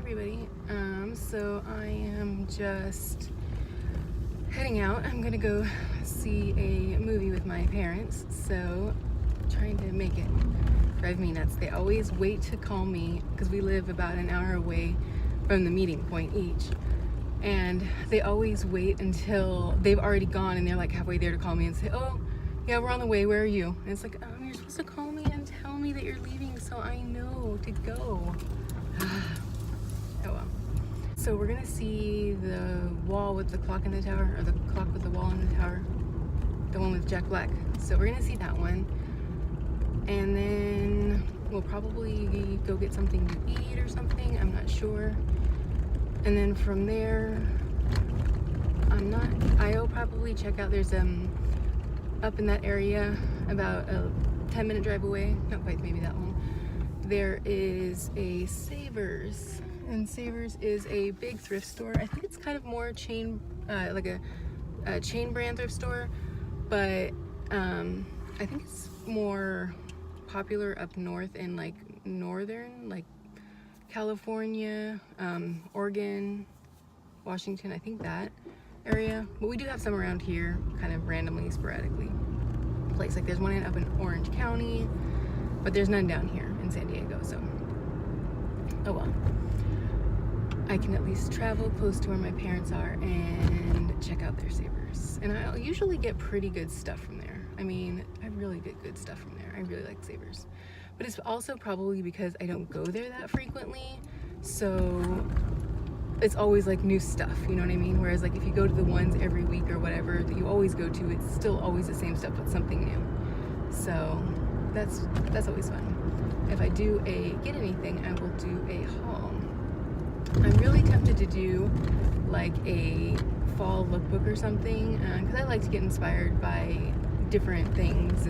everybody. So I am just heading out. I'm gonna go see a movie with my parents, so trying to make it. Drive me nuts. They always wait to call me because we live about an hour away from the meeting point each, and they always wait until they've already gone and they're like halfway there to call me and say, oh yeah, we're on the way, where are you? And it's like, you're supposed to call me and tell me that you're leaving so I know to go. Oh well. So we're gonna see the wall with the clock in the tower, or the clock with the wall in the tower, the one with Jack Black. So we're gonna see that one, and then we'll probably go get something to eat or something, I'm not sure. And then from there, I'll probably check out, there's up in that area about a 10-minute drive away, not quite, maybe that long, there is a Savers, and Savers is a big thrift store. I think it's kind of more chain, like a chain brand thrift store, but I think it's more popular up north in like northern, like California, Oregon, Washington, I think that area. But we do have some around here, kind of randomly, sporadically placed. Like there's one up in Orange County, but there's none down here in San Diego, so oh well. I can at least travel close to where my parents are and check out their Savers. And I usually get pretty good stuff from there. I mean, I really get good stuff from there. I really like Savers. But it's also probably because I don't go there that frequently, so it's always like new stuff, you know what I mean? Whereas like if you go to the ones every week or whatever that you always go to, it's still always the same stuff but something new. So that's always fun. If I do get anything, I will do a haul. I'm really tempted to do like a fall lookbook or something, because I like to get inspired by different things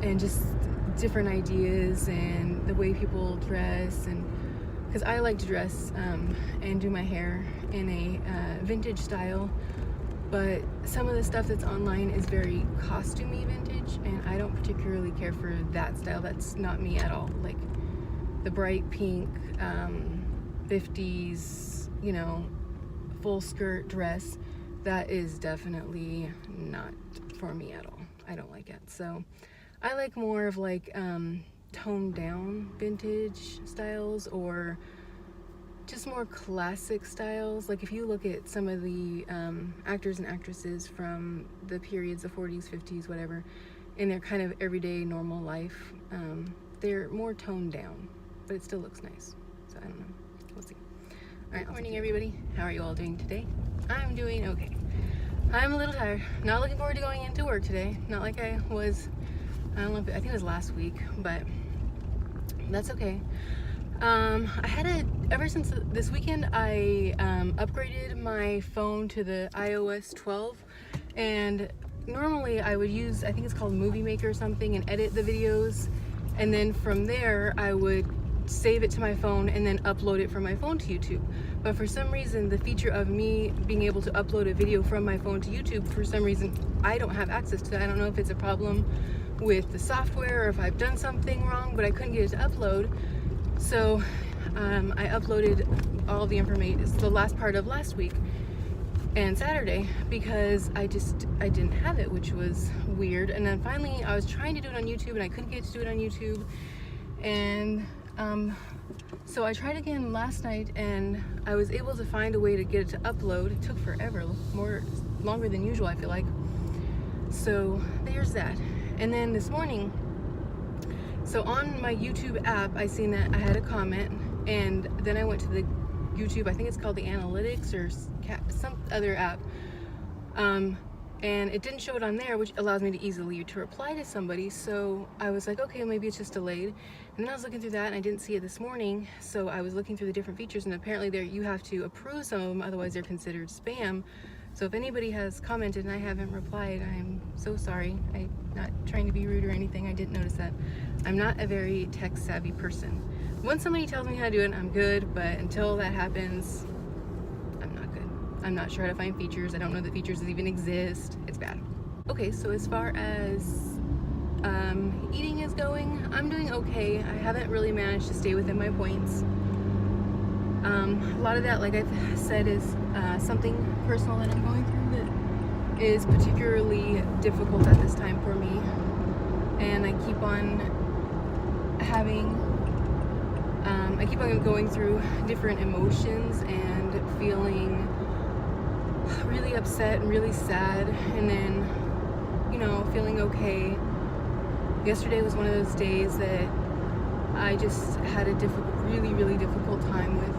and just different ideas and the way people dress, and because I like to dress and do my hair in a vintage style, but some of the stuff that's online is very costumey vintage, and I don't particularly care for that style. That's not me at all. Like the bright pink 50s, you know, full skirt dress, that is definitely not for me at all. I don't like it. So I like more of like toned down vintage styles, or just more classic styles. Like if you look at some of the actors and actresses from the periods, the 40s, 50s, whatever, in their kind of everyday normal life, they're more toned down, but it still looks nice. So I don't know, we'll see. All right, morning everybody. How are you all doing today? I'm doing okay. I'm a little tired. Not looking forward to going into work today. Not like I was, I don't know, I think it was last week, but that's okay. Ever since this weekend, I upgraded my phone to the iOS 12, and normally I would use, I think it's called Movie Maker or something, and edit the videos, and then from there I would save it to my phone and then upload it from my phone to YouTube. But for some reason, the feature of me being able to upload a video from my phone to YouTube, for some reason I don't have access to that. I don't know if it's a problem with the software or if I've done something wrong, but I couldn't get it to upload. So I uploaded all the information, the last part of last week and Saturday, because I didn't have it, which was weird. And then finally I was trying to do it on YouTube and I couldn't get to do it on YouTube, and so I tried again last night and I was able to find a way to get it to upload. It took forever, longer than usual, I feel like. So there's that. And then this morning, so on my YouTube app, I seen that I had a comment, and then I went to the YouTube, I think it's called the Analytics or some other app, and it didn't show it on there, which allows me to easily reply to somebody. So I was like, okay, maybe it's just delayed. And then I was looking through that and I didn't see it this morning, so I was looking through the different features, and apparently you have to approve some of them, otherwise they're considered spam. So if anybody has commented and I haven't replied, I'm so sorry. I'm not trying to be rude or anything, I didn't notice that. I'm not a very tech savvy person. Once somebody tells me how to do it, I'm good, but until that happens, I'm not good. I'm not sure how to find features. I don't know that features even exist. It's bad. Okay, so as far as eating is going. I'm doing okay. I haven't really managed to stay within my points. A lot of that, like I've said, is something personal that I'm going through that is particularly difficult at this time for me. And I keep on going through different emotions and feeling really upset and really sad, and then, you know, feeling okay. Yesterday was one of those days that I just had a really difficult time with.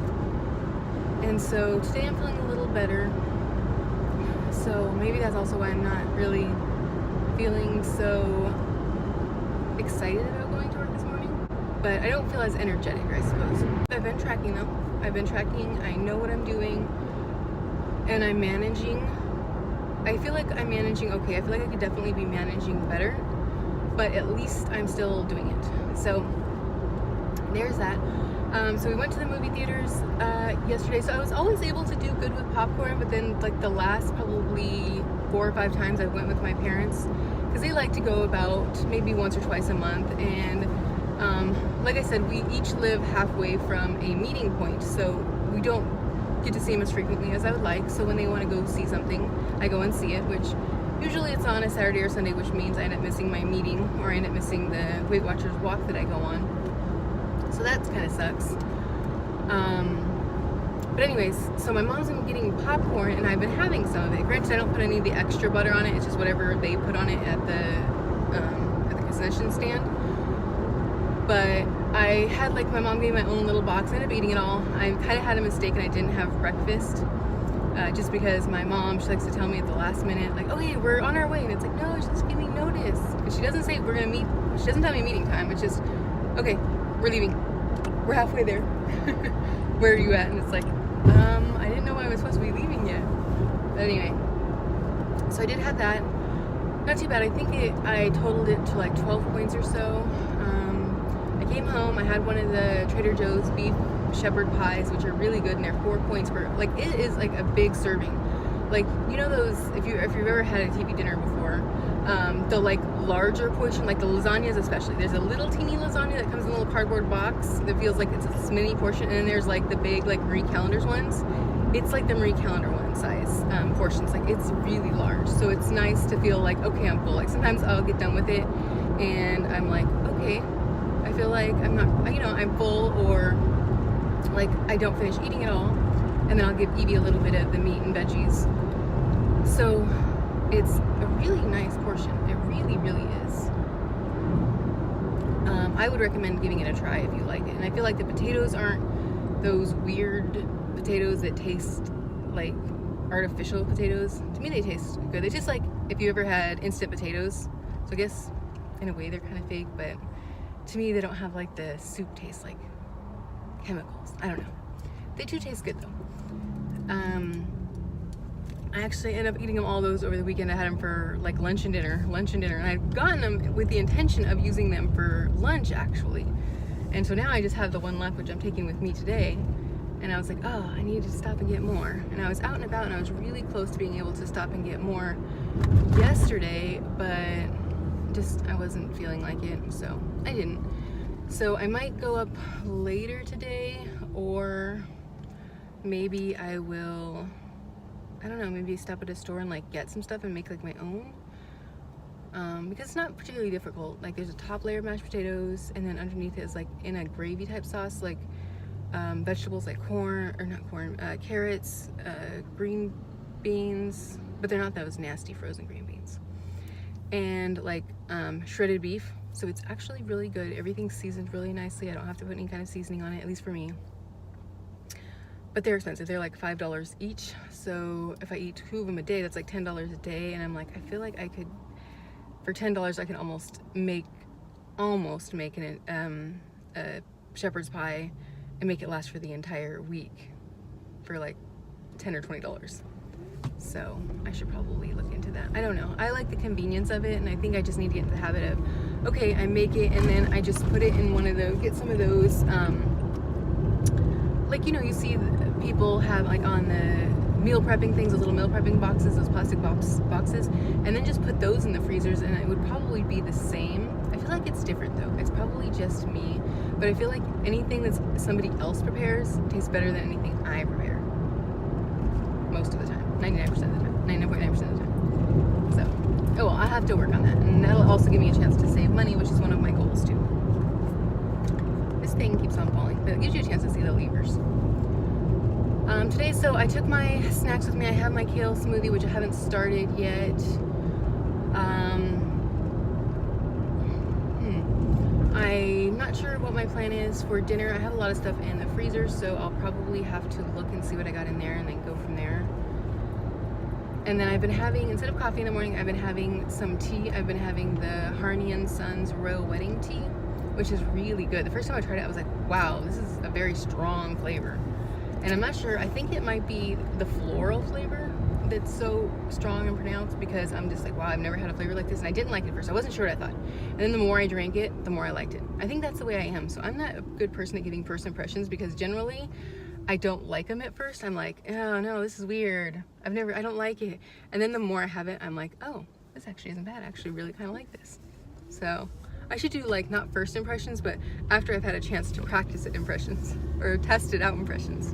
And so today I'm feeling a little better. So maybe that's also why I'm not really feeling so excited about going to work this morning. But I don't feel as energetic, I suppose. I've been tracking though. I've been tracking. I know what I'm doing. And I'm managing. I feel like I'm managing okay. I feel like I could definitely be managing better. But at least I'm still doing it. So there's that. So we went to the movie theaters yesterday. So I was always able to do good with popcorn, but then like the last probably 4 or 5 times I went with my parents, because they like to go about maybe once or twice a month. And like I said, we each live halfway from a meeting point, so we don't get to see them as frequently as I would like. So when they want to go see something, I go and see it, which usually it's on a Saturday or Sunday, which means I end up missing my meeting, or I end up missing the Weight Watchers walk that I go on. So that kind of sucks. But anyways, so my mom's been getting popcorn, and I've been having some of it. Granted, I don't put any of the extra butter on it. It's just whatever they put on it at the concession stand. But I had, like, my mom gave me my own little box. I ended up eating it all. I kind of had a mistake, and I didn't have breakfast. Just because my mom, she likes to tell me at the last minute, like, oh hey, we're on our way. And it's like, no, just give me notice. But she doesn't say we're gonna meet. She doesn't tell me meeting time. It's just, okay, we're leaving. We're halfway there. Where are you at? And it's like, I didn't know I was supposed to be leaving yet. But anyway, so I did have that. Not too bad. I think I totaled it to like 12 points or so. I came home. I had one of the Trader Joe's beef shepherd pies, which are really good, and they're 4 points per. Like, it is like a big serving. Like, you know those, if you've ever had a TV dinner before, the like larger portion, like the lasagnas especially. There's a little teeny lasagna that comes in a little cardboard box that feels like it's a mini portion, and then there's like the big like Marie Callender's ones. It's like the Marie Callender one size portions. Like, it's really large, so it's nice to feel like, okay, I'm full. Like, sometimes I'll get done with it and I'm like, okay, I feel like I'm not, you know, I'm full, or like I don't finish eating it all, and then I'll give Evie a little bit of the meat and veggies. So it's a really nice portion. It really is. I would recommend giving it a try if you like it. And I feel like the potatoes aren't those weird potatoes that taste like artificial potatoes. To me, they taste good. They taste like if you ever had instant potatoes. So I guess in a way they're kind of fake, but to me they don't have like the soup taste like chemicals. I don't know. They do taste good though. I actually ended up eating them all those over the weekend. I had them for like lunch and dinner, and I'd gotten them with the intention of using them for lunch actually. And so now I just have the one left, which I'm taking with me today. And I was like, oh, I need to stop and get more. And I was out and about, and I was really close to being able to stop and get more yesterday, but just I wasn't feeling like it, so I didn't. So I might go up later today, or maybe I will, I don't know, maybe stop at a store and like get some stuff and make like my own. Because it's not particularly difficult. Like, there's a top layer of mashed potatoes, and then underneath it is like in a gravy type sauce, like vegetables like carrots, green beans, but they're not those nasty frozen green beans, and like shredded beef. So it's actually really good. Everything's seasoned really nicely. I don't have to put any kind of seasoning on it, at least for me. But they're expensive. They're like $5 each. So if I eat 2 of them a day, that's like $10 a day. And I'm like, I feel like I could, for $10, I can almost make a shepherd's pie and make it last for the entire week for like $10 or $20. So I should probably look into that. I don't know. I like the convenience of it, and I think I just need to get into the habit of, okay, I make it and then I just put it in one of those, get some of those, like, you know, you see people have like on the meal prepping things, those little meal prepping boxes, those plastic boxes, and then just put those in the freezers, and it would probably be the same. feel like it's different though. It's probably just me, but I feel like anything that somebody else prepares tastes better than anything I prepare. Most of the time, 99% of the time, 99.9% of the time. So, oh well, I have to work on that, and that'll also give me a chance to save money, which is one of my goals too. This thing keeps on falling, but it gives you a chance to see the levers. Today, so I took my snacks with me. I have my kale smoothie, which I haven't started yet. I'm not sure what my plan is for dinner. I have a lot of stuff in the freezer, so I'll probably have to look and see what I got in there and then go from there. And then I've been having, instead of coffee in the morning, I've been having some tea. I've been having the Harney & Sons Royal Wedding Tea, which is really good. The first time I tried it, I was like, wow, this is a very strong flavor. And I'm not sure, I think it might be the floral flavor that's so strong and pronounced, because I'm just like, wow, I've never had a flavor like this, and I didn't like it at first. I wasn't sure what I thought. And then the more I drank it, the more I liked it. I think that's the way I am. So I'm not a good person at giving first impressions, because generally I don't like them at first. I'm like, oh no, this is weird. I don't like it. And then the more I have it, I'm like, oh, this actually isn't bad. I actually really kind of like this. So I should do like not first impressions, but after I've had a chance to practice it impressions, or test it out impressions.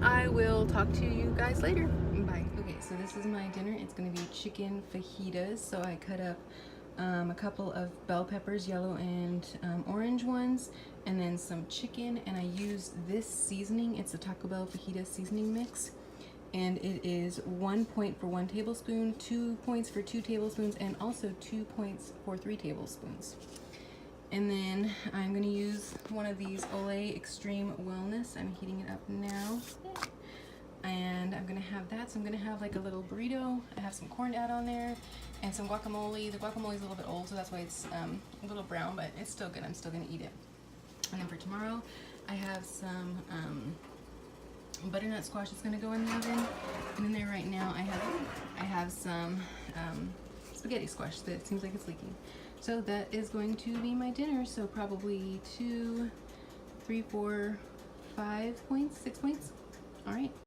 I will talk to you guys later. Bye. Okay, so this is my dinner. It's gonna be chicken fajitas. So I cut up a couple of bell peppers, yellow and orange ones, and then some chicken, and I used this seasoning. It's the Taco Bell fajita seasoning mix, and it is 1 point for 1 tablespoon, 2 points for 2 tablespoons, and also 2 points for 3 tablespoons. And then I'm gonna use one of these Olay Extreme Wellness. I'm heating it up now. And I'm gonna have that. So I'm gonna have like a little burrito. I have some corn to add on there and some guacamole. The guacamole is a little bit old, so that's why it's a little brown, but it's still good. I'm still gonna eat it. And then for tomorrow, I have some butternut squash that's gonna go in the oven. And in there right now, I have some spaghetti squash that seems like it's leaking. So that is going to be my dinner. So probably 2, 3, 4, 5 points, 6 points. All right.